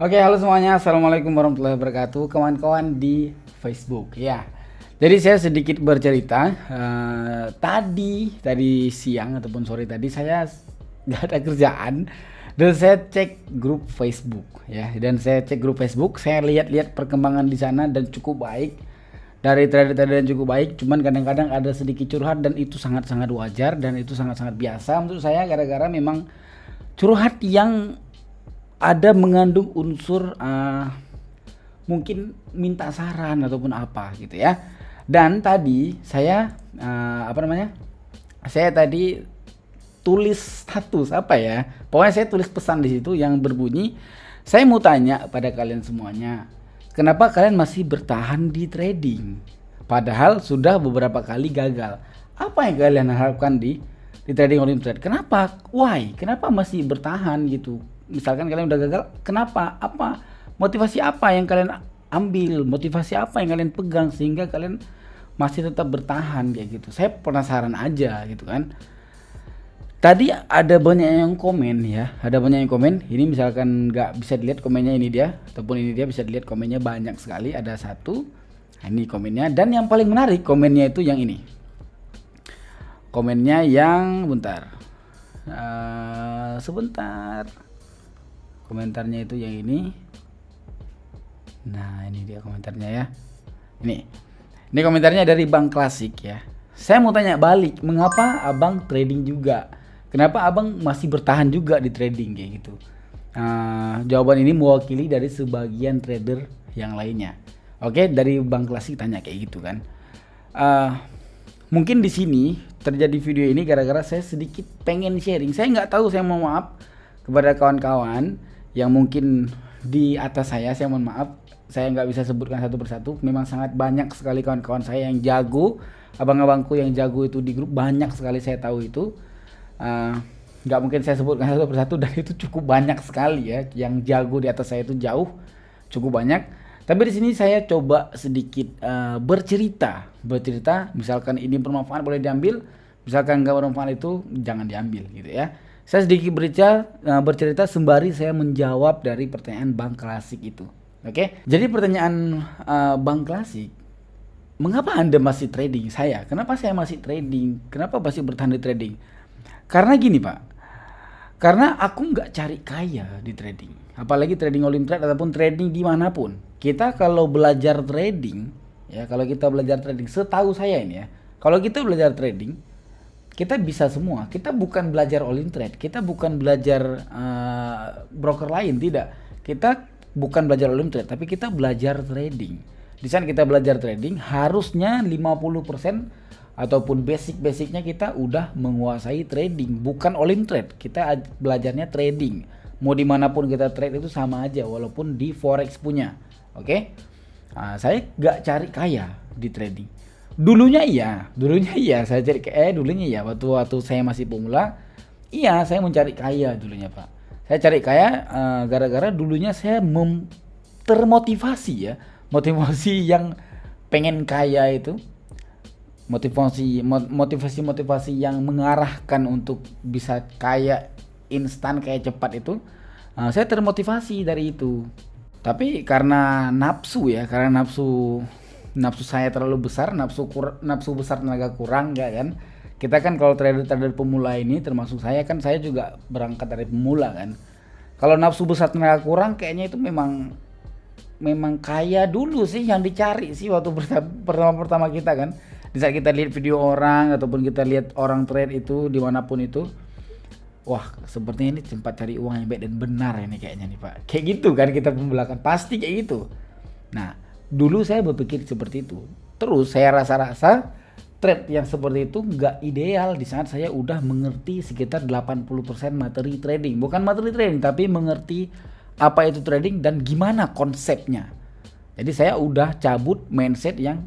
Oke, halo semuanya. Assalamualaikum warahmatullahi wabarakatuh. Kawan-kawan di Facebook, ya. Jadi saya sedikit bercerita. Tadi siang ataupun sore tadi saya nggak ada kerjaan dan saya cek grup Facebook, ya. Dan saya cek grup Facebook, saya lihat-lihat perkembangan di sana dan cukup baik. Dari trader-trader yang cukup baik, cuman kadang-kadang ada sedikit curhat dan itu sangat-sangat wajar dan itu sangat-sangat biasa menurut saya gara-gara memang curhat yang ada mengandung unsur mungkin minta saran ataupun apa gitu ya. Dan tadi saya Saya tadi tulis status apa ya? Pokoknya saya tulis pesan di situ yang berbunyi, saya mau tanya pada kalian semuanya, kenapa kalian masih bertahan di trading? Padahal sudah beberapa kali gagal. Apa yang kalian harapkan di trading on trade? Kenapa? Why? Kenapa masih bertahan gitu? Misalkan kalian udah gagal, kenapa? Apa motivasi apa yang kalian ambil? Motivasi apa yang kalian pegang sehingga kalian masih tetap bertahan kayak gitu? Saya penasaran aja gitu kan. Tadi ada banyak yang komen ya, ada banyak yang komen. Ini misalkan nggak bisa dilihat komennya, ini dia, ataupun ini dia bisa dilihat komennya banyak sekali. Ada satu, nah ini komennya. Dan yang paling menarik komennya itu yang ini. Komennya yang sebentar. Komentarnya itu yang ini. Nah ini dia komentarnya ya. Ini komentarnya dari Bang Klasik ya. Saya mau tanya balik, mengapa abang trading juga? Kenapa abang masih bertahan juga di trading kayak gitu? Jawaban ini mewakili dari sebagian trader yang lainnya. Oke, dari Bang Klasik tanya kayak gitu kan. Mungkin di sini terjadi video ini gara-gara saya sedikit pengen sharing. Saya nggak tahu, saya mohon maaf kepada kawan-kawan yang mungkin di atas saya mohon maaf. Saya nggak bisa sebutkan satu persatu. Memang sangat banyak sekali kawan-kawan saya yang jago, abang-abangku yang jago itu di grup banyak sekali, saya tahu itu. Nggak mungkin saya sebutkan satu persatu dan itu cukup banyak sekali ya, yang jago di atas saya itu jauh cukup banyak. Tapi di sini saya coba sedikit bercerita. Misalkan ini bermanfaat boleh diambil, misalkan nggak bermanfaat itu jangan diambil gitu ya. Saya sedikit bercerita sembari saya menjawab dari pertanyaan Bang Klasik itu. Oke, jadi pertanyaan Bang Klasik, mengapa Anda masih trading? Kenapa saya masih trading? Kenapa masih bertahan di trading? Karena gini Pak, karena aku nggak cari kaya di trading, apalagi trading all in trade ataupun trading dimanapun. Kita kalau belajar trading, ya kalau kita belajar trading, setahu saya ini ya, kalau kita belajar trading, kita bisa semua. Kita bukan belajar all in trade, kita bukan belajar broker lain, tidak. Kita bukan belajar all in trade, tapi kita belajar trading. Di sana kita belajar trading, harusnya 50% ataupun basic-basicnya kita udah menguasai trading, bukan all in trade. Kita belajarnya trading. Mau dimanapun kita trade itu sama aja, walaupun di forex punya. Oke? Saya nggak cari kaya di trading. Dulunya iya, saya cari dulunya iya, waktu saya masih pemula, iya saya mencari kaya dulunya Pak. Saya cari kaya gara-gara dulunya saya termotivasi ya, motivasi yang pengen kaya itu, motivasi yang mengarahkan untuk bisa kaya instan, kayak cepat itu. Saya termotivasi dari itu. Tapi karena nafsu saya terlalu besar, nafsu besar tenaga kurang ya kan. Kita kan kalau trader pemula ini, termasuk saya kan, saya juga berangkat dari pemula kan. Kalau nafsu besar tenaga kurang kayaknya itu memang kaya dulu sih yang dicari sih waktu pertama kita kan. Di saat kita lihat video orang ataupun kita lihat orang trade itu dimanapun itu, wah sepertinya ini tempat cari uang yang baik dan benar ini kayaknya nih Pak. Kayak gitu kan, kita pemula kan pasti kayak gitu. Nah dulu saya berpikir seperti itu. Terus saya rasa trade yang seperti itu nggak ideal di saat saya udah mengerti sekitar 80% materi trading. Bukan materi trading, tapi mengerti apa itu trading dan gimana konsepnya. Jadi saya udah cabut mindset yang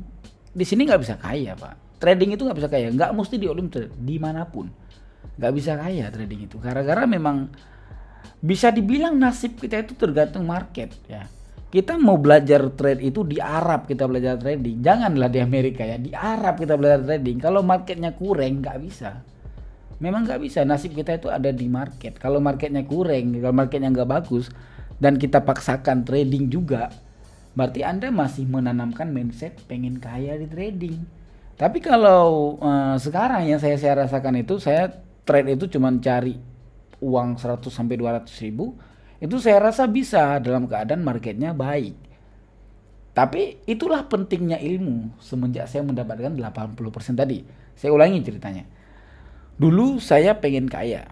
di sini nggak bisa kaya Pak. Trading itu nggak bisa kaya, nggak mesti di all in trade, dimanapun nggak bisa kaya trading itu. Gara-gara memang bisa dibilang nasib kita itu tergantung market ya. Kita mau belajar trade itu di Arab, kita belajar trading, janganlah di Amerika ya, di Arab kita belajar trading. Kalau marketnya kurang nggak bisa, memang nggak bisa. Nasib kita itu ada di market. Kalau marketnya kurang, kalau marketnya nggak bagus, dan kita paksakan trading juga, berarti Anda masih menanamkan mindset pengen kaya di trading. Tapi kalau sekarang yang saya rasakan itu, saya trade itu cuma cari uang 100 sampai 200 ribu, itu saya rasa bisa dalam keadaan marketnya baik. Tapi itulah pentingnya ilmu semenjak saya mendapatkan 80% tadi. Saya ulangi ceritanya. Dulu saya pengen kaya,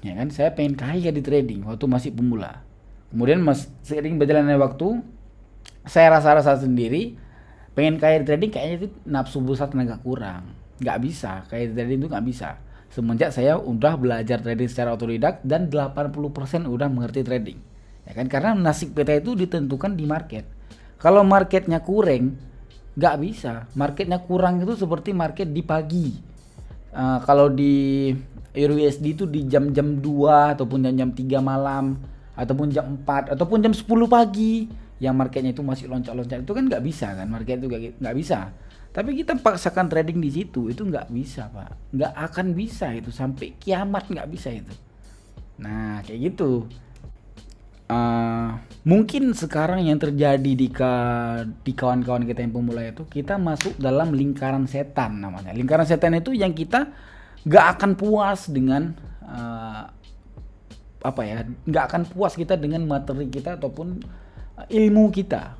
ya kan? Saya pengen kaya di trading waktu masih pemula. Kemudian seiring berjalannya waktu, saya rasa sendiri pengen kaya di trading kayaknya itu nafsu besar, tenaga kurang. Nggak bisa, kaya di trading itu nggak bisa. Semenjak saya udah belajar trading secara otodidak dan 80% udah mengerti trading. Ya kan? Karena nasib kita itu ditentukan di market. Kalau marketnya kurang, nggak bisa. Marketnya kurang itu seperti market di pagi. Kalau di Euro USD itu di jam-jam 2 ataupun jam-jam 3 malam ataupun jam 4 ataupun jam 10 pagi yang marketnya itu masih loncat-loncat, itu kan nggak bisa kan, market itu nggak bisa. Tapi kita paksakan trading di situ, itu nggak bisa Pak, nggak akan bisa itu sampai kiamat, nggak bisa itu. Nah kayak gitu. Mungkin sekarang yang terjadi di kawan-kawan kita yang pemula itu, kita masuk dalam lingkaran setan namanya. Lingkaran setan itu yang kita nggak akan puas dengan nggak akan puas kita dengan materi kita ataupun ilmu kita.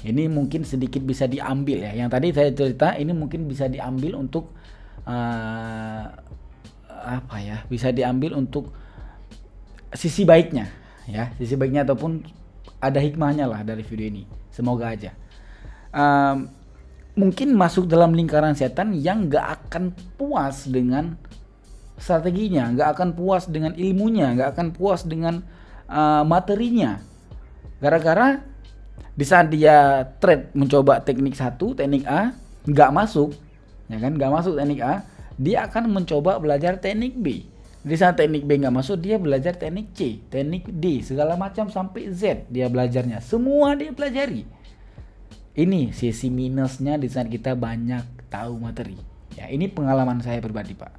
Ini mungkin sedikit bisa diambil ya. Yang tadi saya cerita ini mungkin bisa diambil untuk bisa diambil untuk sisi baiknya ya, sisi baiknya ataupun ada hikmahnya lah dari video ini. Semoga aja. Mungkin masuk dalam lingkaran setan yang gak akan puas dengan strateginya, gak akan puas dengan ilmunya, gak akan puas dengan materinya. Gara-gara di saat dia trade mencoba teknik 1, teknik A, gak masuk, ya kan, gak masuk teknik A, dia akan mencoba belajar teknik B. Di saat teknik B nggak masuk, dia belajar teknik C, teknik D, segala macam sampai Z dia belajarnya. Semua dia pelajari. Ini sisi minusnya di saat kita banyak tahu materi. Ya, ini pengalaman saya pribadi Pak.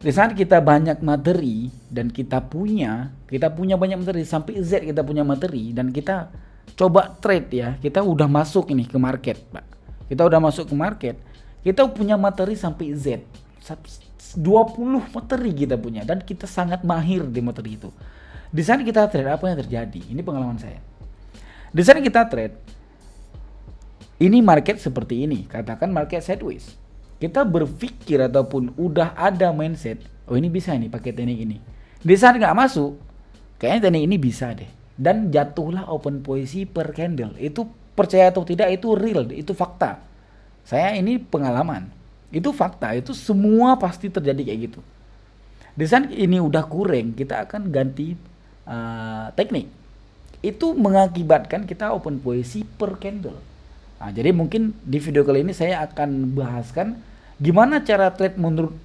Di saat kita banyak materi dan kita punya banyak materi sampai Z, kita punya materi dan kita coba trade ya, kita udah masuk ini ke market Pak. Kita udah masuk ke market, kita punya materi sampai Z. 20 materi kita punya dan kita sangat mahir di materi itu. Di saat kita trade, apa yang terjadi? Ini pengalaman saya. Di saat kita trade, ini market seperti ini, katakan market sideways. Kita berpikir ataupun udah ada mindset, oh ini bisa nih pakai teknik ini. Di saat nggak masuk, kayaknya teknik ini bisa deh. Dan jatuhlah open posisi per candle. Itu percaya atau tidak, itu real, itu fakta. Saya ini pengalaman. Itu fakta, itu semua pasti terjadi kayak gitu. Di saat ini udah kurang, kita akan ganti teknik. Itu mengakibatkan kita open posisi per candle. Nah, jadi mungkin di video kali ini saya akan bahaskan gimana cara trade menurut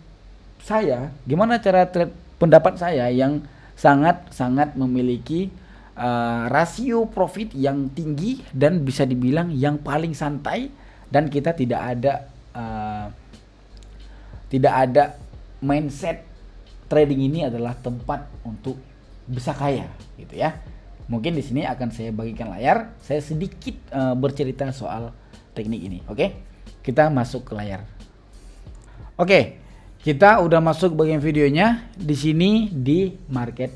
saya, gimana cara trade pendapat saya yang sangat-sangat memiliki rasio profit yang tinggi dan bisa dibilang yang paling santai, dan kita tidak ada mindset trading ini adalah tempat untuk bisa kaya gitu ya. Mungkin di sini akan saya bagikan layar, saya sedikit bercerita soal teknik ini. Oke, kita masuk ke layar. Oke, kita udah masuk bagian videonya di sini di market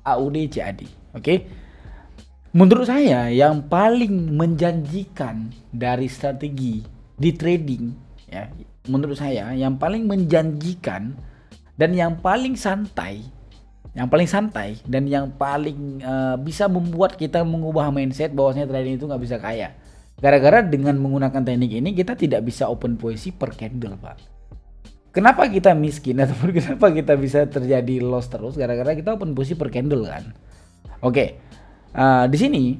AUD CAD. Oke, menurut saya yang paling menjanjikan dari strategi di trading ya, menurut saya yang paling menjanjikan dan yang paling santai dan yang paling bisa membuat kita mengubah mindset bahwasanya trading itu nggak bisa kaya. Gara-gara dengan menggunakan teknik ini kita tidak bisa open posisi per candle Pak. Kenapa kita miskin ataupun kenapa kita bisa terjadi loss terus? Gara-gara kita open posisi per candle kan. Oke, di sini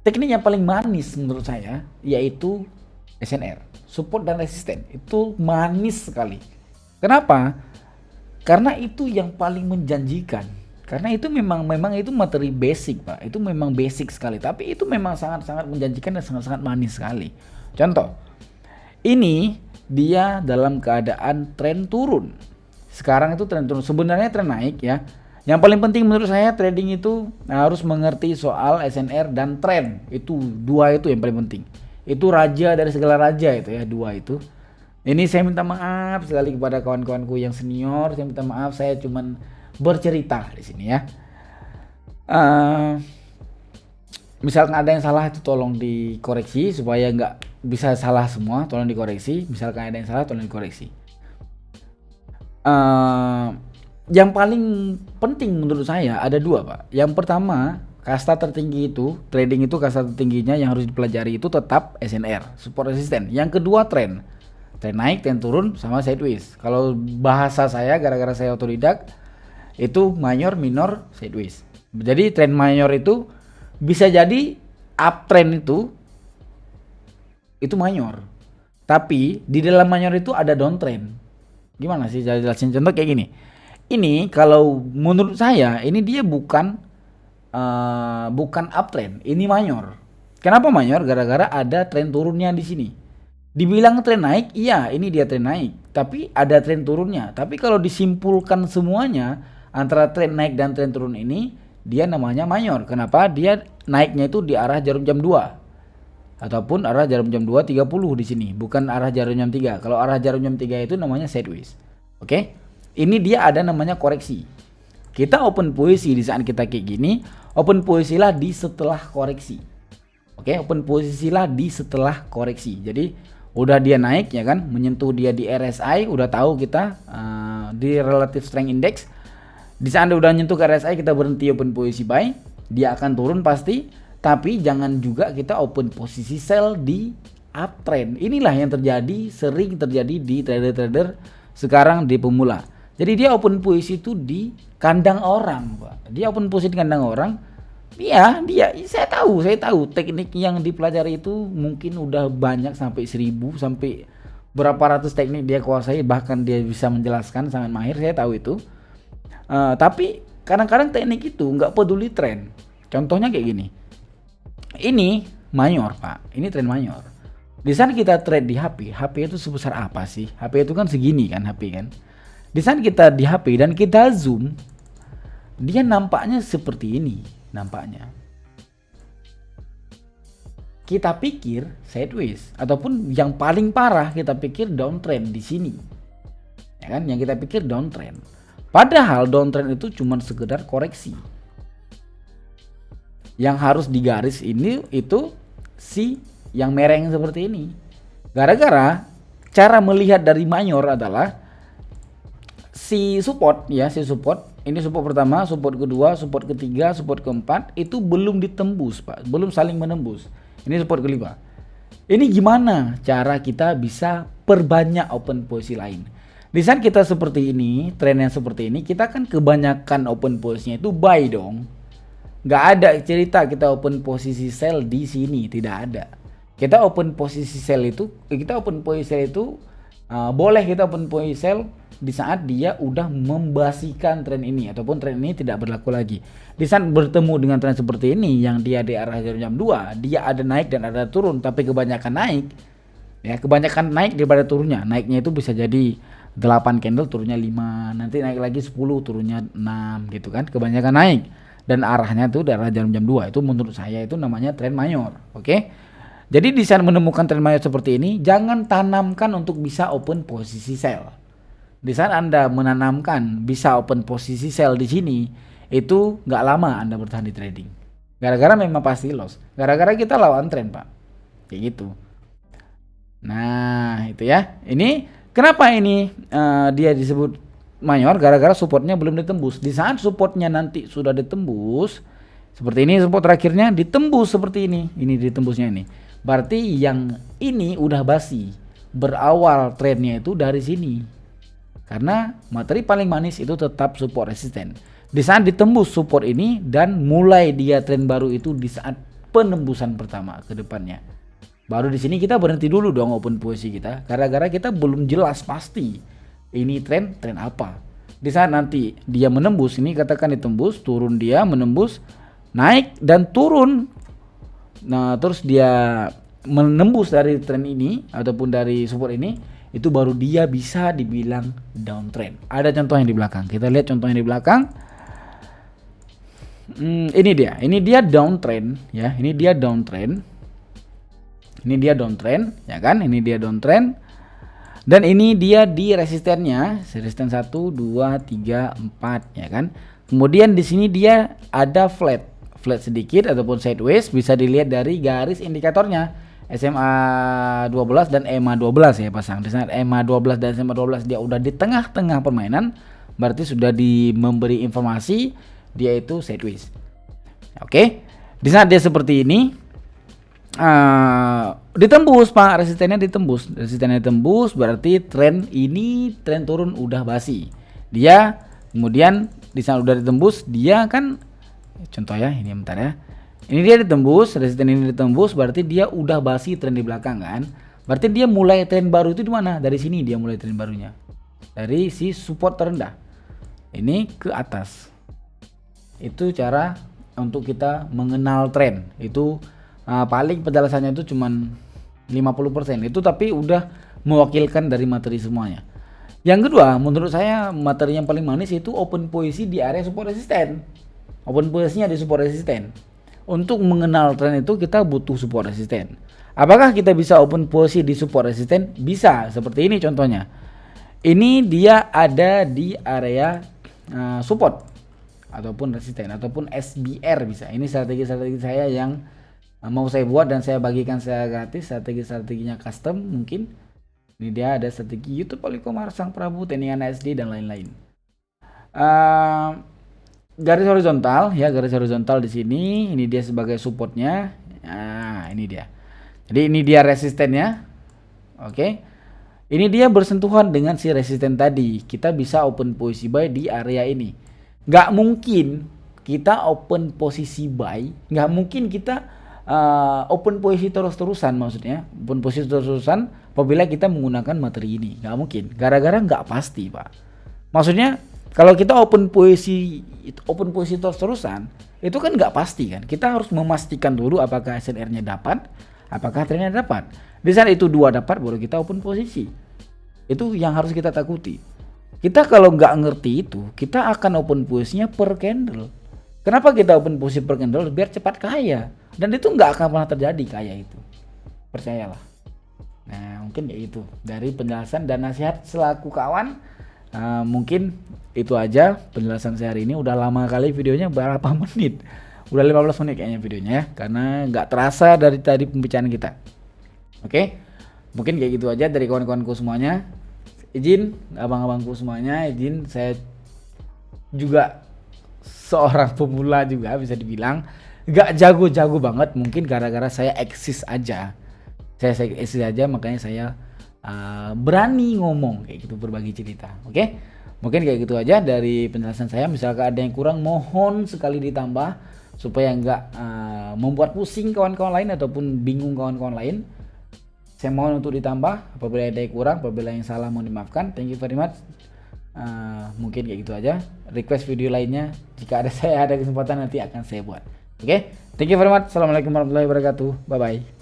teknik yang paling manis menurut saya yaitu SNR, support dan resisten. Itu manis sekali. Kenapa? Karena itu yang paling menjanjikan. Karena itu memang itu materi basic Pak. Itu memang basic sekali. Tapi itu memang sangat-sangat menjanjikan dan sangat-sangat manis sekali. Contoh, ini dia dalam keadaan tren turun. Sekarang itu tren turun. Sebenarnya tren naik ya. Yang paling penting menurut saya trading itu harus mengerti soal SNR dan trend. Itu dua itu yang paling penting. Itu raja dari segala raja itu ya, dua itu. Ini saya minta maaf sekali kepada kawan-kawanku yang senior. Saya minta maaf, saya cuman bercerita di sini ya. Misalkan ada yang salah itu tolong dikoreksi supaya nggak bisa salah semua. Tolong dikoreksi. Misalkan ada yang salah tolong dikoreksi. Yang paling penting menurut saya ada dua, Pak. Yang pertama, kasta tertinggi itu, trading itu kasta tertingginya yang harus dipelajari itu tetap SNR, support resisten. Yang kedua trend naik, trend turun, sama sideways. Kalau bahasa saya gara-gara saya otodidak itu mayor, minor, sideways. Jadi trend mayor itu bisa jadi uptrend itu mayor. Tapi di dalam mayor itu ada downtrend. Gimana sih saya jelasin? Contoh kayak gini. Ini kalau menurut saya ini dia bukan uptrend, ini mayor. Kenapa mayor? Gara-gara ada tren turunnya di sini. Dibilang tren naik, iya ini dia tren naik, tapi ada tren turunnya. Tapi kalau disimpulkan semuanya antara tren naik dan tren turun ini, dia namanya mayor. Kenapa? Dia naiknya itu di arah jarum jam 2 ataupun arah jarum jam 2.30 di sini, bukan arah jarum jam 3. Kalau arah jarum jam 3 itu namanya sideways. Oke? Ini dia ada namanya koreksi. Kita open posisi di saat kita kayak gini, open posisilah di setelah koreksi. Oke, open posisilah di setelah koreksi. Jadi udah dia naik ya kan, menyentuh dia di RSI, udah tahu kita di relative strength index. Di saat udah nyentuh ke RSI kita berhenti open posisi buy, dia akan turun pasti, tapi jangan juga kita open posisi sell di uptrend. Inilah yang sering terjadi di trader-trader sekarang di pemula. Jadi dia open posisi itu di kandang orang, Pak. Dia open posisi di kandang orang. Iya, saya tahu teknik yang dipelajari itu mungkin udah banyak sampai 1000 sampai berapa ratus teknik dia kuasai, bahkan dia bisa menjelaskan sangat mahir, saya tahu itu. Tapi kadang-kadang teknik itu nggak peduli tren. Contohnya kayak gini. Ini mayor, Pak. Ini tren mayor. Di saat kita trade di HP itu sebesar apa sih? HP itu kan segini kan, HP kan. Di saat kita di HP dan kita zoom, dia nampaknya seperti ini, nampaknya. Kita pikir sideways ataupun yang paling parah kita pikir downtrend di sini. Ya kan, yang kita pikir downtrend. Padahal downtrend itu cuma sekedar koreksi. Yang harus digaris ini itu si yang mereng seperti ini. Gara-gara cara melihat dari mayor adalah si support, ini support pertama, support kedua, support ketiga, support keempat itu belum ditembus, Pak, belum saling menembus. Ini support kelima. Ini gimana cara kita bisa perbanyak open posisi lain? Di saat kita seperti ini, tren yang seperti ini, kita kan kebanyakan open posisinya itu buy dong. Nggak ada cerita kita open posisi sell di sini, tidak ada. Kita open posisi sell itu, boleh kita open posisi sell di saat dia udah membasikan tren ini ataupun tren ini tidak berlaku lagi. Di saat bertemu dengan tren seperti ini yang dia di arah jam 2, dia ada naik dan ada turun, tapi kebanyakan naik. Ya, kebanyakan naik daripada turunnya. Naiknya itu bisa jadi 8 candle, turunnya 5, nanti naik lagi 10, turunnya 6 gitu kan. Kebanyakan naik dan arahnya tuh dari arah jam 2. Itu menurut saya itu namanya tren mayor. Oke. Jadi di saat menemukan tren mayor seperti ini, jangan tanamkan untuk bisa open posisi sell. Di saat Anda menanamkan bisa open posisi sell di sini, itu nggak lama Anda bertahan di trading. Gara-gara memang pasti loss. Gara-gara kita lawan tren, Pak. Kayak gitu. Nah, itu ya. Ini kenapa ini dia disebut mayor? Gara-gara supportnya belum ditembus. Di saat supportnya nanti sudah ditembus, seperti ini support terakhirnya ditembus seperti ini. Ini ditembusnya ini. Berarti yang ini udah basi. Berawal trennya itu dari sini. Karena materi paling manis itu tetap support resisten. Di saat ditembus support ini dan mulai dia tren baru itu di saat penembusan pertama ke depannya. Baru di sini kita berhenti dulu dong open posisi kita. Gara-gara kita belum jelas pasti ini tren apa. Di saat nanti dia menembus, ini katakan ditembus, turun dia menembus, naik dan turun. Nah, terus dia menembus dari tren ini ataupun dari support ini, itu baru dia bisa dibilang downtrend. Ada contohnya di belakang. Kita lihat contohnya di belakang. Ini dia downtrend ya, ini dia downtrend, ya kan, ini dia downtrend, dan ini dia di resistennya, resisten 1, 2, 3, 4 ya kan. Kemudian di sini dia ada flat sedikit ataupun sideways, bisa dilihat dari garis indikatornya SMA 12 dan EMA 12 ya pasang. Di sana EMA 12 dan SMA 12 dia udah di tengah-tengah permainan, berarti sudah memberi informasi dia itu sideways. Oke, di saat dia seperti ini ditembus Pak, resistennya ditembus, berarti tren turun udah basi. Dia kemudian di sana udah ditembus, dia kan contoh ya, ini bentar ya. Ini dia ditembus, resisten ini ditembus, berarti dia udah basi tren di belakang kan. Berarti dia mulai tren baru itu di mana? Dari sini dia mulai tren barunya. Dari si support terendah. Ini ke atas. Itu cara untuk kita mengenal tren. Itu paling penjelasannya itu cuman 50%. Itu tapi udah mewakilkan dari materi semuanya. Yang kedua, menurut saya materi yang paling manis itu open posisi di area support resisten. Open posisinya di support resisten. Untuk mengenal tren itu kita butuh support resisten. Apakah kita bisa open posisi di support resisten? Bisa, seperti ini contohnya. Ini dia ada di area support ataupun resisten ataupun SBR bisa. Ini strategi-strategi saya yang mau saya buat dan saya bagikan secara gratis, strategi-strateginya custom mungkin. Ini dia ada strategi YouTube Polycomar, Sang Prabu, Teningan SD dan lain-lain. Garis horizontal ya, garis horizontal di sini, ini dia sebagai supportnya. Nah, ini dia. Jadi ini dia resistennya. Oke. Ini dia bersentuhan dengan si resisten tadi. Kita bisa open posisi buy di area ini. Nggak mungkin kita open posisi buy, nggak mungkin kita open posisi terus-terusan, maksudnya open posisi terus-terusan apabila kita menggunakan materi ini. Nggak mungkin, gara-gara nggak pasti Pak. Maksudnya kalau kita open posisi terus-terusan, itu kan nggak pasti kan. Kita harus memastikan dulu apakah SNR-nya dapat, apakah trennya dapat. Di saat itu dua dapat, baru kita open posisi. Itu yang harus kita takuti. Kita kalau nggak ngerti itu, kita akan open posisinya per candle. Kenapa kita open posisi per candle? Biar cepat kaya. Dan itu nggak akan pernah terjadi kaya itu. Percayalah. Nah, mungkin ya itu dari penjelasan dan nasihat selaku kawan. Mungkin itu aja penjelasan saya hari ini. Udah lama kali videonya, berapa menit? Udah 15 menit kayaknya videonya ya, karena nggak terasa dari tadi pembicaraan kita. Oke, mungkin kayak gitu aja dari kawan-kawanku semuanya. Izin abang-abangku semuanya, izin saya juga seorang pemula juga bisa dibilang, nggak jago-jago banget, mungkin gara-gara saya eksis aja. Saya eksis aja, makanya saya berani ngomong kayak gitu, berbagi cerita. Oke, mungkin kayak gitu aja dari penjelasan saya. Misalkan ada yang kurang, mohon sekali ditambah supaya nggak membuat pusing kawan-kawan lain ataupun bingung kawan-kawan lain. Saya mohon untuk ditambah apabila ada yang kurang, apabila yang salah mohon dimaafkan. Thank you very much. Mungkin kayak gitu aja. Request video lainnya jika saya ada kesempatan nanti akan saya buat. Oke, thank you very much. Assalamualaikum warahmatullahi wabarakatuh. Bye bye.